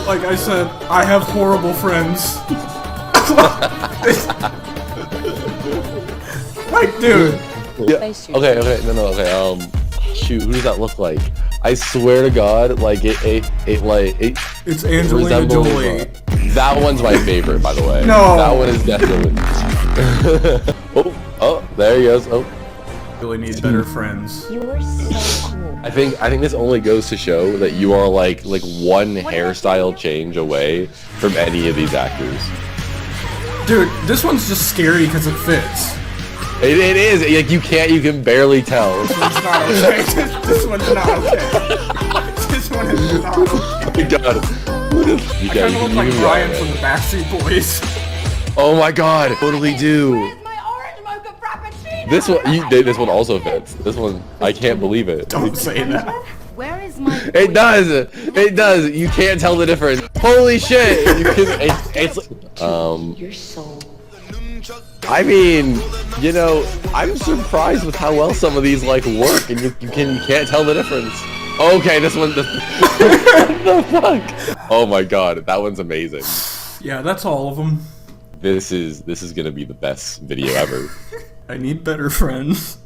Like I said, I have horrible friends. Like, dude. Yeah. Okay, okay. Shoot, who does that look like? I swear to God, like it's Angelina Jolie. That one's my favorite, by the way. No. That one is definitely. oh, there he goes. Oh. Really need better friends. You were so cool. I think this only goes to show that you are like one hairstyle change away from any of these actors. Dude, this one's just scary because it fits. It is like you can barely tell. This one's not okay. This one's not okay. This one is not okay. Oh my God. I kind of look like Ryan from the Backstreet Boys. Oh my God, totally do. Where's my orange mocha frappuccino? This one also fits. This one, I can't believe it. Don't say that. Where is my? It does. It does. You can't tell the difference. Holy shit! You can. It's You're so. I mean, you know, I'm surprised with how well some of these like work, and you can't tell the difference. Okay, this one. What the fuck? Oh my God, that one's amazing. Yeah, that's all of them. This is gonna be the best video ever. I need better friends.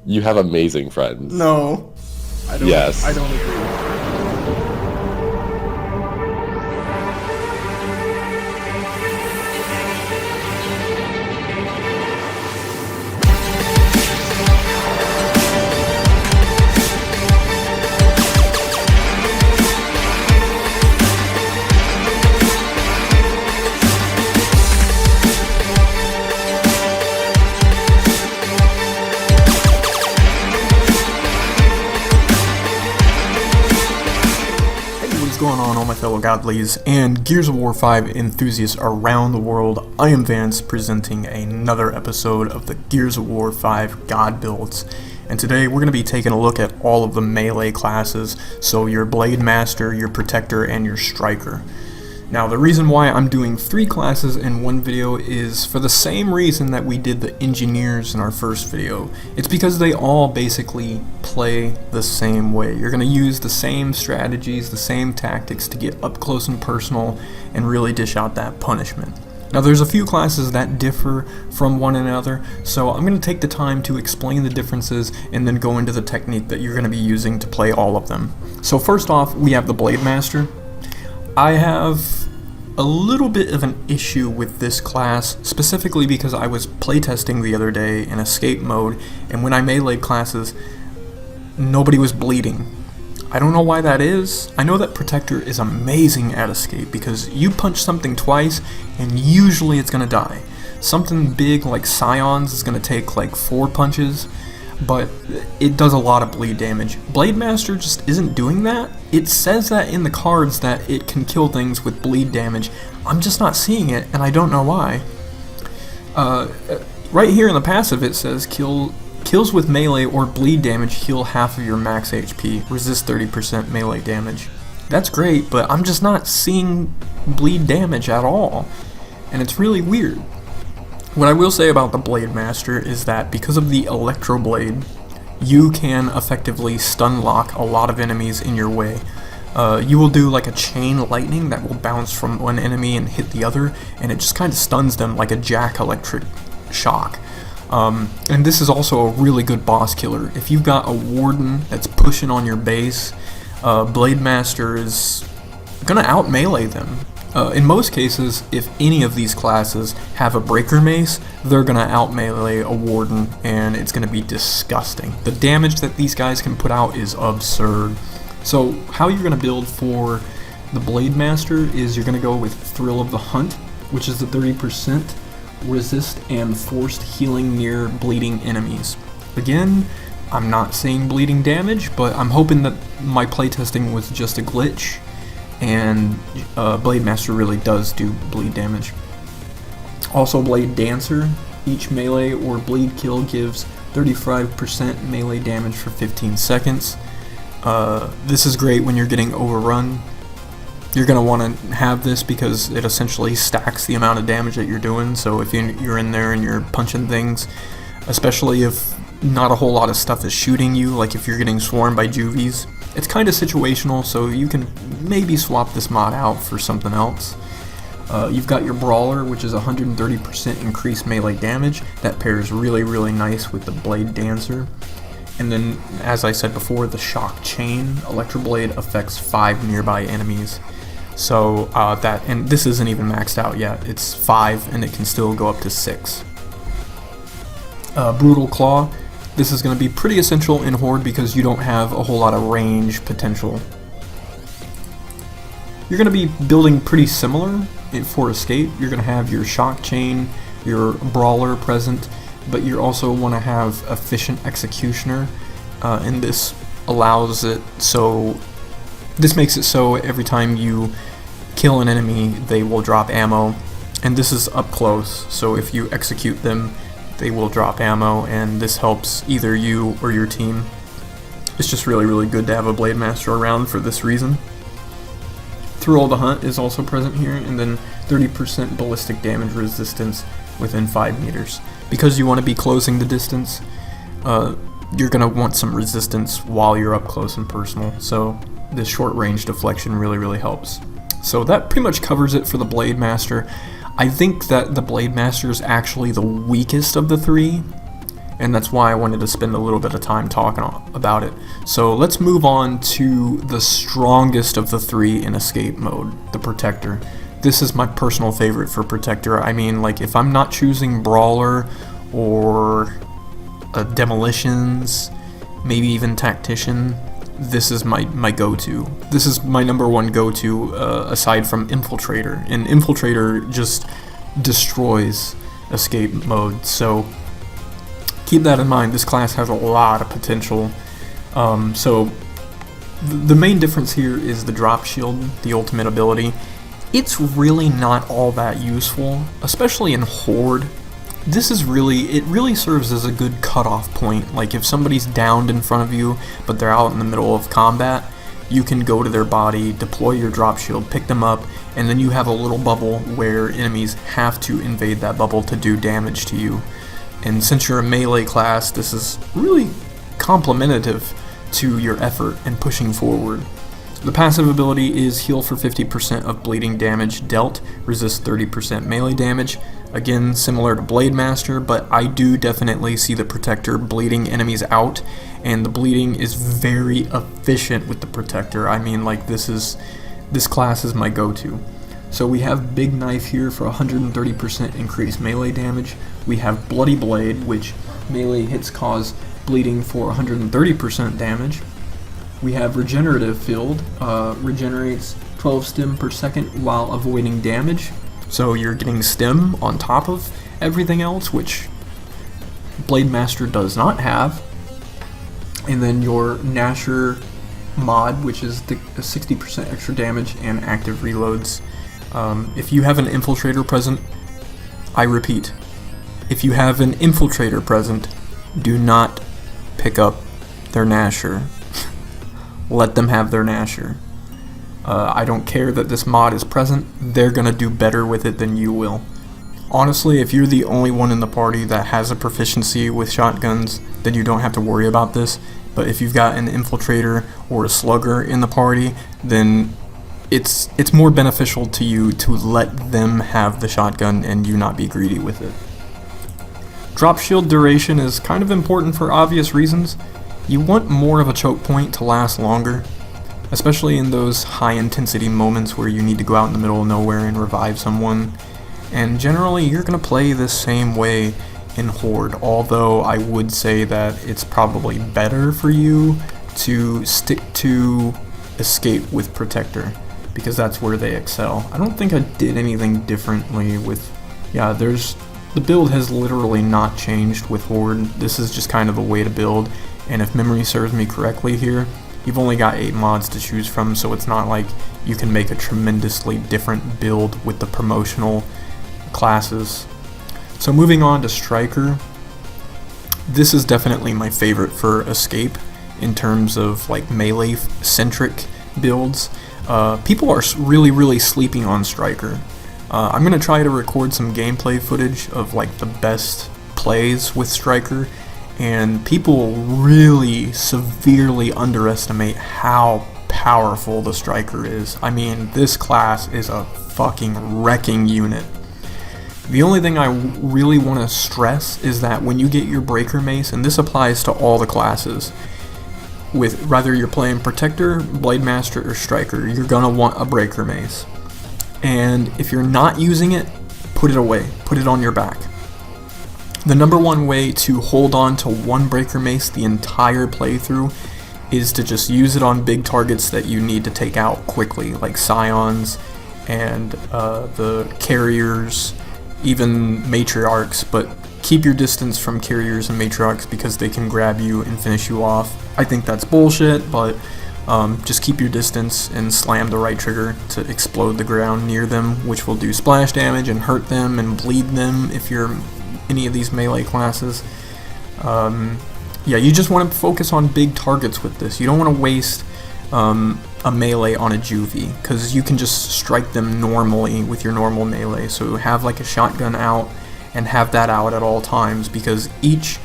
You have amazing friends. No. I don't. Yes. I don't agree. What's going on, all my fellow godlies and Gears of War 5 enthusiasts around the world? I am Vance, presenting another episode of the Gears of War 5 God Builds. And today we're going to be taking a look at all of the melee classes, so your Blademaster, your Protector, and your Striker. Now, the reason why I'm doing 3 classes in one video is for the same reason that we did the Engineers in our first video. It's because they all basically play the same way. You're going to use the same strategies, the same tactics to get up close and personal and really dish out that punishment. Now, there's a few classes that differ from one another, so I'm going to take the time to explain the differences and then go into the technique that you're going to be using to play all of them. So first off, we have the Blademaster. I have a little bit of an issue with this class, specifically because I was playtesting the other day in escape mode, and when I meleeed classes, nobody was bleeding. I don't know why that is. I know that Protector is amazing at escape because you punch something twice and usually it's gonna die. Something big like Scions is gonna take like 4 punches, but it does a lot of bleed damage. Blademaster just isn't doing that. It says that in the cards that it can kill things with bleed damage. I'm just not seeing it, and I don't know why. Right here in the passive it says kills with melee or bleed damage heal half of your max HP, resist 30% melee damage. That's great, but I'm just not seeing bleed damage at all, and it's really weird. What I will say about the Blademaster is that because of the Electro Blade, you can effectively stun lock a lot of enemies in your way. You will do like a chain lightning that will bounce from one enemy and hit the other, and it just kind of stuns them like a jack electric shock. And this is also a really good boss killer. If you've got a Warden that's pushing on your base, Blademaster is gonna out melee them. In most cases, if any of these classes have a breaker mace, they're gonna out melee a Warden, and it's gonna be disgusting. The damage that these guys can put out is absurd. So how you're gonna build for the Blademaster is you're gonna go with Thrill of the Hunt, which is the 30% resist and forced healing near bleeding enemies. Again, I'm not seeing bleeding damage, but I'm hoping that my playtesting was just a glitch, and Blademaster really does do bleed damage. Also, Blade Dancer, each melee or bleed kill gives 35% melee damage for 15 seconds. This is great when you're getting overrun. You're going to want to have this because it essentially stacks the amount of damage that you're doing, so if you're in there and you're punching things, especially if not a whole lot of stuff is shooting you, like if you're getting swarmed by juvies. It's kind of situational, so you can maybe swap this mod out for something else. You've got your Brawler, which is 130% increased melee damage. That pairs really, really nice with the Blade Dancer. And then, as I said before, the Shock Chain. Electroblade affects 5 nearby enemies. So and this isn't even maxed out yet. It's 5, and it can still go up to 6. Brutal Claw. This is going to be pretty essential in Horde because you don't have a whole lot of range potential. You're going to be building pretty similar for Escape. You're going to have your Shock Chain, your Brawler present, but you also want to have Efficient Executioner, and this allows it so... This makes it so every time you kill an enemy, they will drop ammo, and this is up close, so if you execute them, they will drop ammo, and this helps either you or your team. It's just really, really good to have a Blademaster around for this reason. Thrill the Hunt is also present here, and then 30% ballistic damage resistance within 5 meters. Because you want to be closing the distance, you're going to want some resistance while you're up close and personal, so this short range deflection really, really helps. So that pretty much covers it for the Blademaster. I think that the Blademaster is actually the weakest of the 3, and that's why I wanted to spend a little bit of time talking about it. So let's move on to the strongest of the 3 in Escape mode, the Protector. This is my personal favorite for Protector. I mean, like, if I'm not choosing Brawler or Demolitions, maybe even Tactician, this is my go-to. This is my #1 go-to aside from Infiltrator, and Infiltrator just destroys Escape mode, so keep that in mind. This class has a lot of potential. So the main difference here is the Drop Shield, the ultimate ability. It's really not all that useful, especially in Horde. It really serves as a good cutoff point. Like if somebody's downed in front of you, but they're out in the middle of combat, you can go to their body, deploy your drop shield, pick them up, and then you have a little bubble where enemies have to invade that bubble to do damage to you. And since you're a melee class, this is really complementative to your effort in pushing forward. The passive ability is heal for 50% of bleeding damage dealt, resist 30% melee damage. Again, similar to Blademaster, but I do definitely see the Protector bleeding enemies out, and the bleeding is very efficient with the Protector. I mean, like, this class is my go-to. So we have Big Knife here for 130% increased melee damage. We have Bloody Blade, which melee hits cause bleeding for 130% damage. We have Regenerative Field, regenerates 12 stim per second while avoiding damage. So you're getting stim on top of everything else, which Blademaster does not have. And then your Nasher mod, which is the 60% extra damage and active reloads. If you have an Infiltrator present, I repeat, if you have an Infiltrator present, do not pick up their Nasher. Let them have their Nasher. I don't care that this mod is present, they're gonna do better with it than you will. Honestly, if you're the only one in the party that has a proficiency with shotguns, then you don't have to worry about this. But if you've got an Infiltrator or a Slugger in the party, then it's more beneficial to you to let them have the shotgun and you not be greedy with it. Drop shield duration is kind of important for obvious reasons. You want more of a choke point to last longer, especially in those high intensity moments where you need to go out in the middle of nowhere and revive someone. And generally you're going to play the same way in Horde, although I would say that it's probably better for you to stick to Escape with Protector, because that's where they excel. I don't think I did anything differently with... Yeah, the build has literally not changed with Horde. This is just kind of a way to build, and if memory serves me correctly here, you've only got 8 mods to choose from, so it's not like you can make a tremendously different build with the promotional classes. So moving on to Striker, this is definitely my favorite for Escape in terms of like melee-centric builds. People are really sleeping on Striker. I'm going to try to record some gameplay footage of like the best plays with Striker, and people really severely underestimate how powerful the striker is. I mean, this class is a fucking wrecking unit. The only thing I really want to stress is that when you get your breaker mace, and this applies to all the classes, with whether you're playing protector, blademaster, or striker, you're gonna want a breaker mace. And if you're not using it, put it away, put it on your back. The number one way to hold on to one breaker mace the entire playthrough is to just use it on big targets that you need to take out quickly, like scions and the carriers, even matriarchs, but keep your distance from carriers and matriarchs because they can grab you and finish you off. I think that's bullshit, but just keep your distance and slam the right trigger to explode the ground near them, which will do splash damage and hurt them and bleed them if you're any of these melee classes. Yeah, you just want to focus on big targets with this. You don't want to waste a melee on a juvie, because you can just strike them normally with your normal melee. So have like a shotgun out and have that out at all times, because each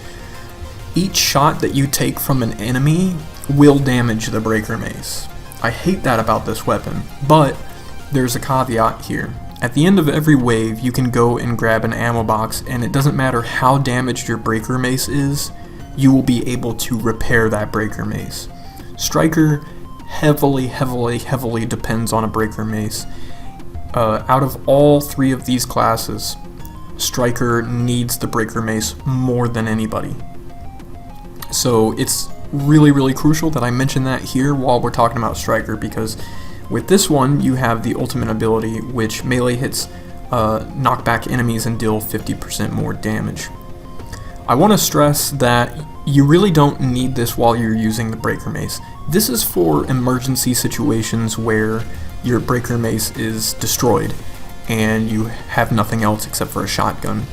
shot that you take from an enemy will damage the breaker mace. I hate that about this weapon, but there's a caveat here. At the end of every wave, you can go and grab an ammo box, and it doesn't matter how damaged your breaker mace is, you will be able to repair that breaker mace. Striker heavily depends on a breaker mace. Out of all three of these classes, Striker needs the breaker mace more than anybody. So it's really crucial that I mention that here while we're talking about Striker, because with this one you have the ultimate ability, which melee hits knock back enemies and deal 50% more damage. I want to stress that you really don't need this while you're using the breaker mace. This is for emergency situations where your breaker mace is destroyed and you have nothing else except for a shotgun.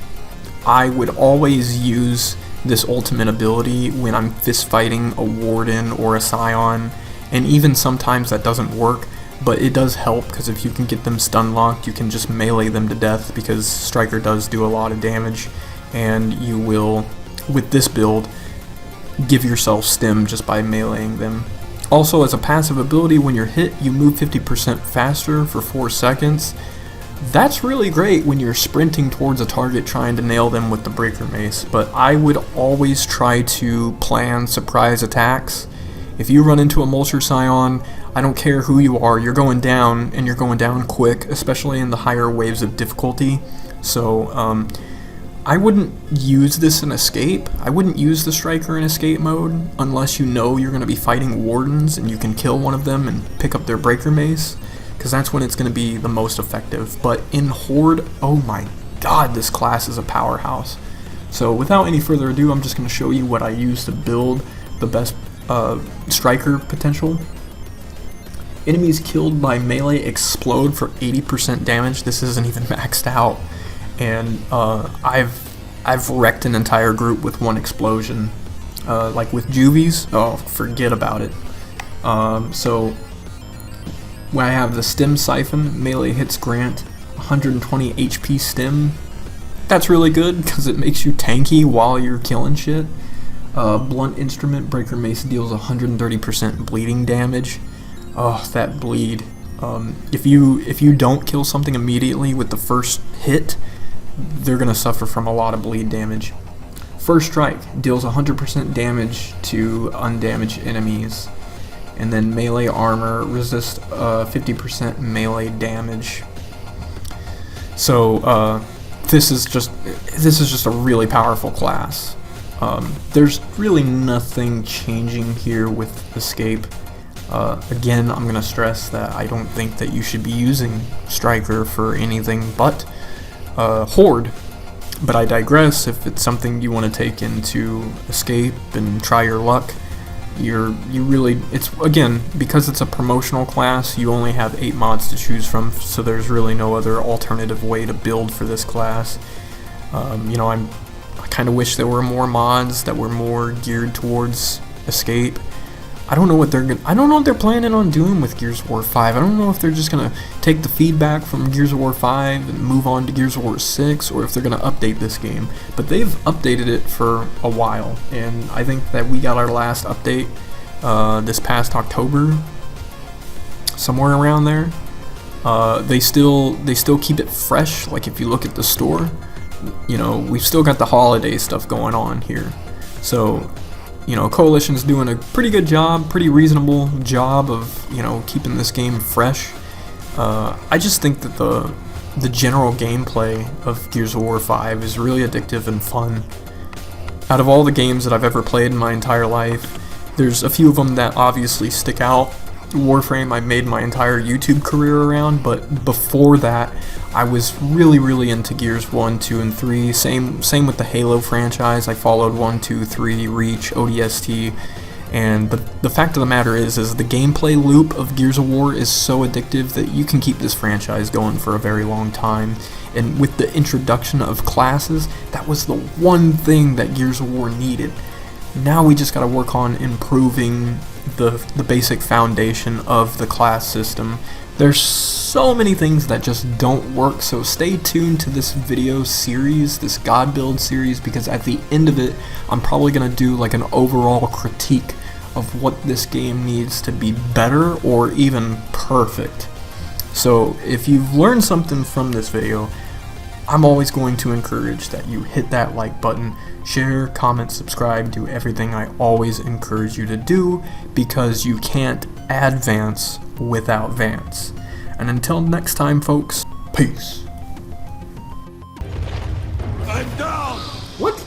I would always use this ultimate ability when I'm fist fighting a warden or a scion, and even sometimes that doesn't work, but it does help, because if you can get them stun locked, you can just melee them to death, because Striker does do a lot of damage, and you will, with this build, give yourself stim just by meleeing them. Also, as a passive ability, when you're hit, you move 50% faster for 4 seconds. That's really great when you're sprinting towards a target trying to nail them with the breaker mace, but I would always try to plan surprise attacks. If you run into a Mulcher Scion, I don't care who you are, you're going down, and you're going down quick, especially in the higher waves of difficulty. So I wouldn't use this in Escape. I wouldn't use the Striker in Escape mode unless you know you're going to be fighting Wardens and you can kill one of them and pick up their breaker mace, because that's when it's going to be the most effective. But in Horde, oh my god, this class is a powerhouse. So without any further ado, I'm just going to show you what I use to build the best Striker potential. Enemies killed by melee explode for 80% damage. This isn't even maxed out, and I've wrecked an entire group with one explosion. Like with juvies, oh, forget about it. So when I have the stim siphon, melee hits grant 120 HP stim. That's really good because it makes you tanky while you're killing shit. Blunt instrument, breaker mace deals 130% bleeding damage. Oh, that bleed. If you don't kill something immediately with the first hit, they're gonna suffer from a lot of bleed damage. First strike deals 100% damage to undamaged enemies, and then melee armor resists 50% melee damage. So this is just a really powerful class. There's really nothing changing here with Escape. Again, I'm gonna stress that I don't think that you should be using Striker for anything but Horde, but I digress. If it's something you want to take into Escape and try your luck, it's again, because it's a promotional class, you only have 8 mods to choose from, so there's really no other alternative way to build for this class. I kind of wish there were more mods that were more geared towards Escape. I don't know what they're planning on doing with Gears of War 5. I don't know if they're just gonna take the feedback from Gears of War 5 and move on to Gears of War 6, or if they're gonna update this game. But they've updated it for a while, and I think that we got our last update this past October, somewhere around there. They still keep it fresh. Like if you look at the store, you know, we've still got the holiday stuff going on here. So, you know, Coalition's doing a pretty good job, pretty reasonable job of, you know, keeping this game fresh. I just think that the general gameplay of Gears of War 5 is really addictive and fun. Out of all the games that I've ever played in my entire life, there's a few of them that obviously stick out. Warframe I made my entire YouTube career around, but before that I was really into Gears 1, 2, and 3. Same with the Halo franchise. I followed 1, 2, 3, Reach, ODST, and the fact of the matter is the gameplay loop of Gears of War is so addictive that you can keep this franchise going for a very long time. And with the introduction of classes, that was the one thing that Gears of War needed. Now we just gotta work on improving the basic foundation of the class system. There's so many things that just don't work, so stay tuned to this video series, this God Build series, because at the end of it, I'm probably gonna do like an overall critique of what this game needs to be better or even perfect. So if you've learned something from this video, I'm always going to encourage that you hit that like button, share, comment, subscribe, do everything I always encourage you to do, because you can't advance without Vance. And until next time, folks, peace. I'm down! What?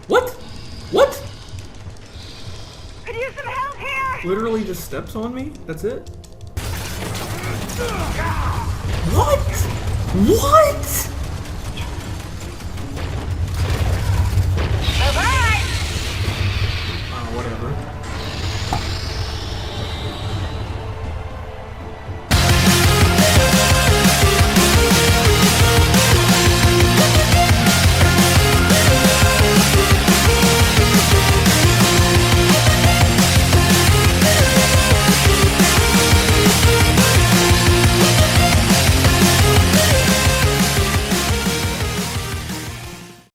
What? What? Could use some help here! Literally just steps on me? That's it? What? What?